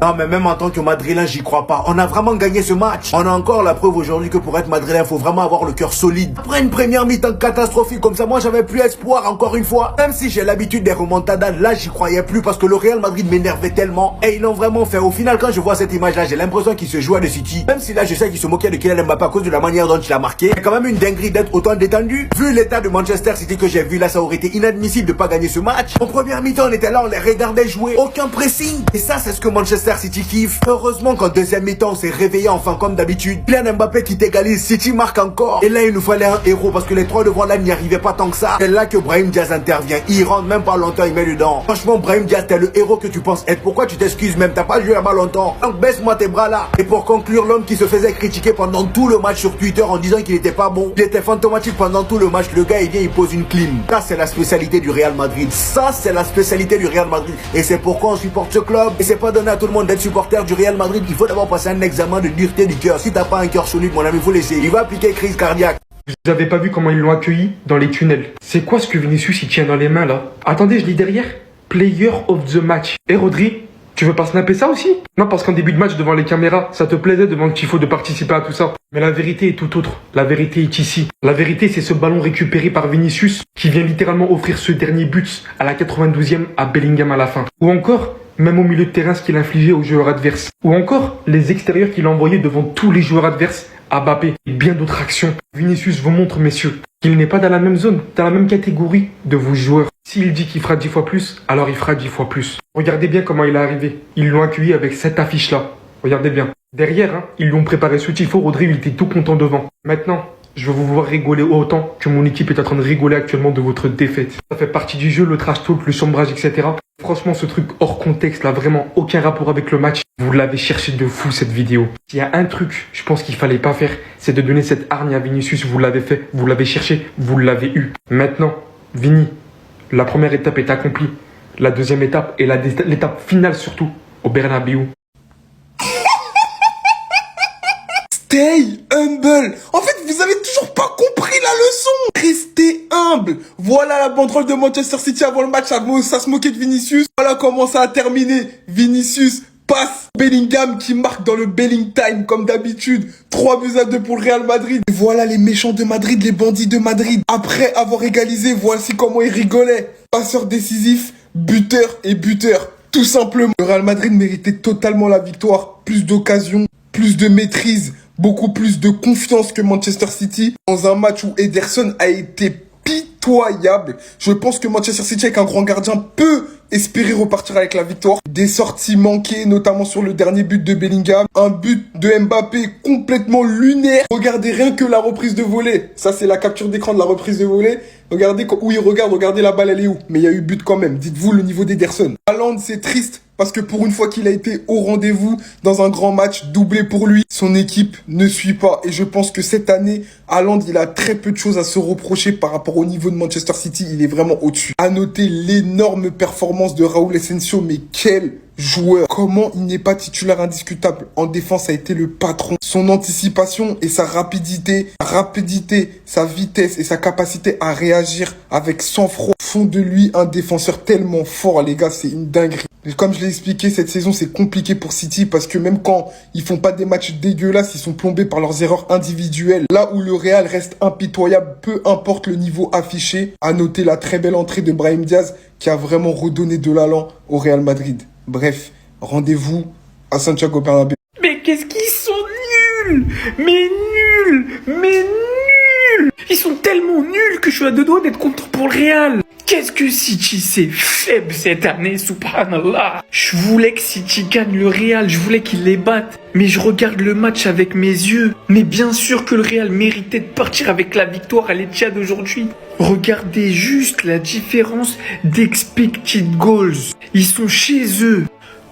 Non, mais même en tant que Madrilène, j'y crois pas. On a vraiment gagné ce match. On a encore la preuve aujourd'hui que pour être Madrilène, faut vraiment avoir le cœur solide. Après une première mi-temps catastrophique comme ça, moi j'avais plus espoir encore une fois. Même si j'ai l'habitude des remontadas, là j'y croyais plus parce que le Real Madrid m'énervait tellement. Et ils l'ont vraiment fait. Au final, quand je vois cette image-là, j'ai l'impression qu'il se joue à de City. Même si là je sais qu'il se moquait de Kylian Mbappé à cause de la manière dont il a marqué. C'est quand même une dinguerie d'être autant détendu. Vu l'état de Manchester City que j'ai vu là, ça aurait été inadmissible de pas gagner ce match. En première mi-temps, on était là, on les regardait jouer. Aucun pressing. Et ça, c'est ce que Manchester City kiffe. Heureusement qu'en deuxième mi-temps, on s'est réveillé enfin comme d'habitude. Kylian Mbappé qui t'égalise, City marque encore. Et là, il nous fallait un héros parce que les trois devant là n'y arrivaient pas tant que ça. C'est là que Brahim Diaz intervient. Il rentre même pas longtemps, il met dedans. Franchement, Brahim Diaz, t'es le héros que tu penses être. Pourquoi tu t'excuses même? T'as pas joué là-bas longtemps. Donc baisse-moi tes bras là. Et pour conclure, l'homme qui se faisait critiquer pendant tout le match sur Twitter en disant qu'il était pas bon, il était fantomatique pendant tout le match. Le gars, il vient, il pose une clim. Ça, c'est la spécialité du Real Madrid. Ça, c'est la spécialité du Real Madrid. Et c'est pourquoi on supporte ce club. Et c'est pas donné à tout le monde d'être supporter du Real Madrid. Il faut d'abord passer un examen de dureté du cœur. Si t'as pas un cœur solide, mon ami, faut laisser. Il va appliquer crise cardiaque. Vous avez pas vu comment ils l'ont accueilli dans les tunnels? C'est quoi ce que Vinicius il tient dans les mains là? Attendez, je lis derrière. Player of the match. Et Rodri, tu veux pas snapper ça aussi? Non, parce qu'en début de match devant les caméras, ça te plaisait devant le tifo de participer à tout ça. Mais la vérité est tout autre. La vérité est ici. La vérité, c'est ce ballon récupéré par Vinicius qui vient littéralement offrir ce dernier but à la 92e à Bellingham à la fin. Ou encore, même au milieu de terrain, ce qu'il infligeait aux joueurs adverses. Ou encore, les extérieurs qu'il a envoyés devant tous les joueurs adverses à Mbappé et bien d'autres actions. Vinicius vous montre, messieurs, qu'il n'est pas dans la même zone, dans la même catégorie de vos joueurs. S'il dit qu'il fera 10 fois plus, alors il fera 10 fois plus. Regardez bien comment il est arrivé. Ils l'ont accueilli avec cette affiche-là. Regardez bien. Derrière, ils lui ont préparé ce tifo. Rodri, il était tout content devant. Maintenant, je veux vous voir rigoler autant que mon équipe est en train de rigoler actuellement de votre défaite. Ça fait partie du jeu, le trash talk, le chambrage, etc. Franchement, ce truc hors contexte, là, vraiment aucun rapport avec le match. Vous l'avez cherché de fou, cette vidéo. S'il y a un truc, je pense qu'il fallait pas faire, c'est de donner cette hargne à Vinicius. Vous l'avez fait, vous l'avez cherché, vous l'avez eu. Maintenant, Vini, la première étape est accomplie. La deuxième étape et l'étape finale surtout, au Bernabéu. Stay humble. En fait, vous avez toujours pas compris la leçon. Restez humble. Voilà la banderole de Manchester City avant le match. Ça se moquait de Vinicius. Voilà comment ça a terminé. Vinicius passe Bellingham qui marque dans le Belling Time comme d'habitude. 3-2 pour le Real Madrid. Et voilà les méchants de Madrid, les bandits de Madrid. Après avoir égalisé, voici comment ils rigolaient. Passeur décisif, buteur et buteur. Tout simplement. Le Real Madrid méritait totalement la victoire. Plus d'occasions, plus de maîtrise. Beaucoup plus de confiance que Manchester City dans un match où Ederson a été pitoyable. Je pense que Manchester City avec un grand gardien peut espérer repartir avec la victoire. Des sorties manquées, notamment sur le dernier but de Bellingham. Un but de Mbappé complètement lunaire. Regardez rien que la reprise de volée. Ça, c'est la capture d'écran de la reprise de volée. Regardez où il regarde, regardez la balle, elle est où. Mais il y a eu but quand même. Dites-vous le niveau d'Ederson. Haaland, c'est triste. Parce que pour une fois qu'il a été au rendez-vous dans un grand match, doublé pour lui, son équipe ne suit pas. Et je pense que cette année, Haaland, il a très peu de choses à se reprocher par rapport au niveau de Manchester City. Il est vraiment au-dessus. À noter l'énorme performance de Raúl Asensio, mais quel joueur! Comment il n'est pas titulaire indiscutable? En défense, a été le patron. Son anticipation et sa rapidité, sa vitesse et sa capacité à réagir avec sang-froid font de lui un défenseur tellement fort, les gars, c'est une dinguerie. Et comme je l'ai expliqué, cette saison, c'est compliqué pour City parce que même quand ils font pas des matchs dégueulasses, ils sont plombés par leurs erreurs individuelles. Là où le Real reste impitoyable, peu importe le niveau affiché. À noter la très belle entrée de Brahim Diaz qui a vraiment redonné de l'allant au Real Madrid. Bref, rendez-vous à Santiago Bernabéu. Mais qu'est-ce qu'ils sont nuls! Mais nuls! Mais nuls! Ils sont tellement nuls que je suis à deux doigts d'être content pour le Real. Qu'est-ce que City c'est faible cette année, subhanallah. Je voulais que City gagne le Real, je voulais qu'il les batte. Mais je regarde le match avec mes yeux. Mais bien sûr que le Real méritait de partir avec la victoire à l'Etihad aujourd'hui. Regardez juste la différence d'expected goals. Ils sont chez eux.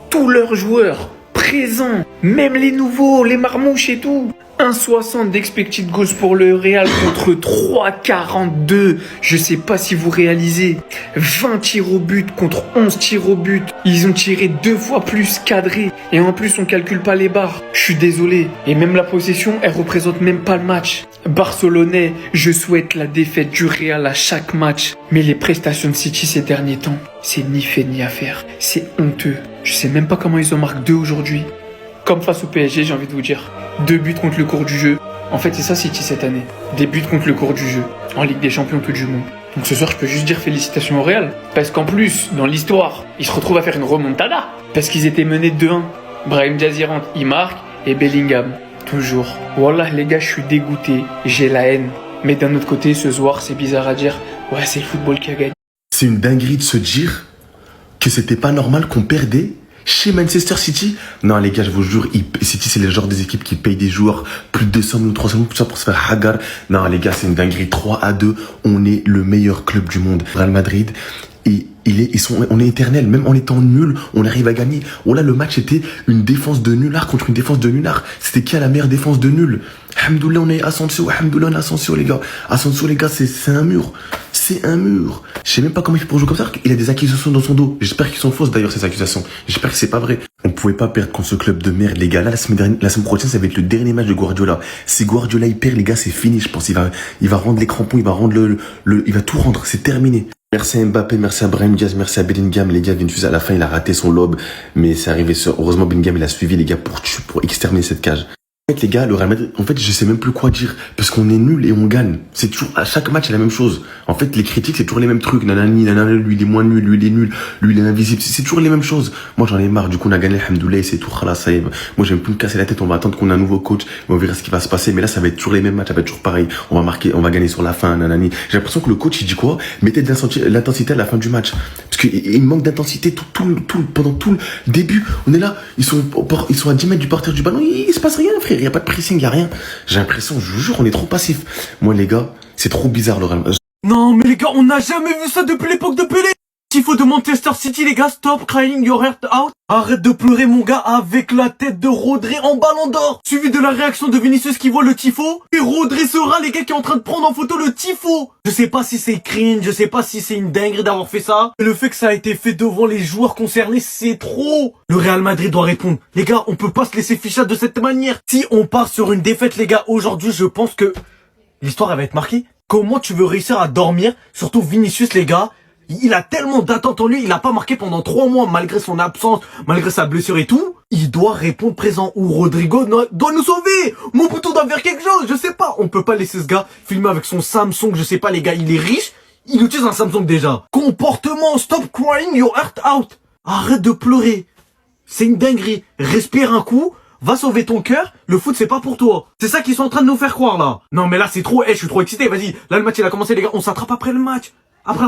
Tous leurs joueurs présents. Même les nouveaux, les marmouches et tout. 1,60 d'expected goals pour le Real contre 3,42. Je sais pas si vous réalisez. 20 tirs au but contre 11 tirs au but. Ils ont tiré 2 fois plus cadré. Et en plus, on calcule pas les barres. Je suis désolé. Et même la possession, elle représente même pas le match. Barcelonais, je souhaite la défaite du Real à chaque match. Mais les prestations de City ces derniers temps, c'est ni fait ni à faire. C'est honteux. Je sais même pas comment ils en marquent 2 aujourd'hui. Comme face au PSG, j'ai envie de vous dire. 2 buts contre le cours du jeu. En fait, c'est ça City cette année. Des buts contre le cours du jeu. En Ligue des Champions tout du monde. Donc ce soir, je peux juste dire félicitations au Real. Parce qu'en plus, dans l'histoire, ils se retrouvent à faire une remontada. Parce qu'ils étaient menés 2-1. Brahim Diaz y rentre, il marque. Et Bellingham, toujours. Wallah les gars, je suis dégoûté. J'ai la haine. Mais d'un autre côté, ce soir, c'est bizarre à dire. Ouais, c'est le football qui a gagné. C'est une dinguerie de se dire que c'était pas normal qu'on perdait chez Manchester City. Non les gars, je vous jure, City c'est le genre des équipes qui payent des joueurs plus de 200 millions, 300 millions, tout ça pour se faire hagar. Non les gars, c'est une dinguerie. 3-2, on est le meilleur club du monde. Real Madrid, et on est éternel. Même en étant nul, on arrive à gagner. Oh là, le match était une défense de nullard contre une défense de nullard. C'était qui a la meilleure défense de nul? Alhamdoulilah, on est Asensio. Alhamdoulilah, on est Asensio, les gars. Asensio, les gars, c'est un mur. C'est un mur. Je sais même pas comment il fait pour jouer comme ça. Il a des accusations dans son dos. J'espère qu'ils sont fausses d'ailleurs, ces accusations. J'espère que c'est pas vrai. On pouvait pas perdre contre ce club de merde, les gars. Là, la semaine prochaine, ça va être le dernier match de Guardiola. Si Guardiola il perd, les gars, c'est fini. Je pense il va rendre les crampons, il va rendre il va tout rendre. C'est terminé. Merci à Mbappé, merci à Brahim Diaz, merci à Bellingham. Les gars, Vinicius à la fin, il a raté son lob, mais c'est arrivé. Heureusement, Bellingham, il a suivi les gars pour exterminer cette cage. En fait, les gars, le Real Madrid, en fait, je sais même plus quoi dire, parce qu'on est nul et on gagne. C'est toujours, à chaque match, c'est la même chose. En fait, les critiques, c'est toujours les mêmes trucs. Nanani, nanana, lui, il est moins nul, lui, il est nul, lui, il est invisible. C'est toujours les mêmes choses. Moi, j'en ai marre. Du coup, on a gagné, alhamdoulilah, c'est tout, khalas, ça y est. Moi, j'aime plus me casser la tête. On va attendre qu'on ait un nouveau coach. On verra ce qui va se passer. Mais là, ça va être toujours les mêmes matchs. Ça va être toujours pareil. On va marquer, on va gagner sur la fin, nanani. J'ai l'impression que le coach, il dit quoi? Mettez de l'intensité à la fin du match. Parce qu'il manque d'intensité pendant tout le début. On est là. Ils sont à 10 mètres du porteur du ballon. Il se passe rien, frère. Il y a pas de pressing, il y a rien. J'ai l'impression, je vous jure, on est trop passif. Moi, les gars, c'est trop bizarre, le Real Madrid. Non, mais les gars, on n'a jamais vu ça depuis l'époque de Pelé. Tifo de Manchester City, les gars, stop crying your heart out. Arrête de pleurer, mon gars, avec la tête de Rodri en ballon d'or. Suivi de la réaction de Vinicius qui voit le tifo. Et Rodri sera, les gars, qui est en train de prendre en photo le tifo. Je sais pas si c'est cringe, je sais pas si c'est une dinguerie d'avoir fait ça. Mais le fait que ça a été fait devant les joueurs concernés, c'est trop. Le Real Madrid doit répondre. Les gars, on peut pas se laisser fichage de cette manière. Si on part sur une défaite, les gars, aujourd'hui, je pense que l'histoire, elle va être marquée. Comment tu veux réussir à dormir? Surtout Vinicius, les gars. Il a tellement d'attentes en lui, il a pas marqué pendant 3 mois, malgré son absence, malgré sa blessure et tout. Il doit répondre présent, ou Rodrigo doit nous sauver. Mon bouton doit faire quelque chose, je sais pas. On peut pas laisser ce gars filmer avec son Samsung, je sais pas les gars, il est riche. Il utilise un Samsung déjà. Comportement, stop crying your heart out. Arrête de pleurer. C'est une dinguerie. Respire un coup. Va sauver ton cœur, le foot c'est pas pour toi. C'est ça qu'ils sont en train de nous faire croire là. Non mais là c'est trop, je suis trop excité, vas-y. Là le match il a commencé les gars, on s'attrape après le match. Après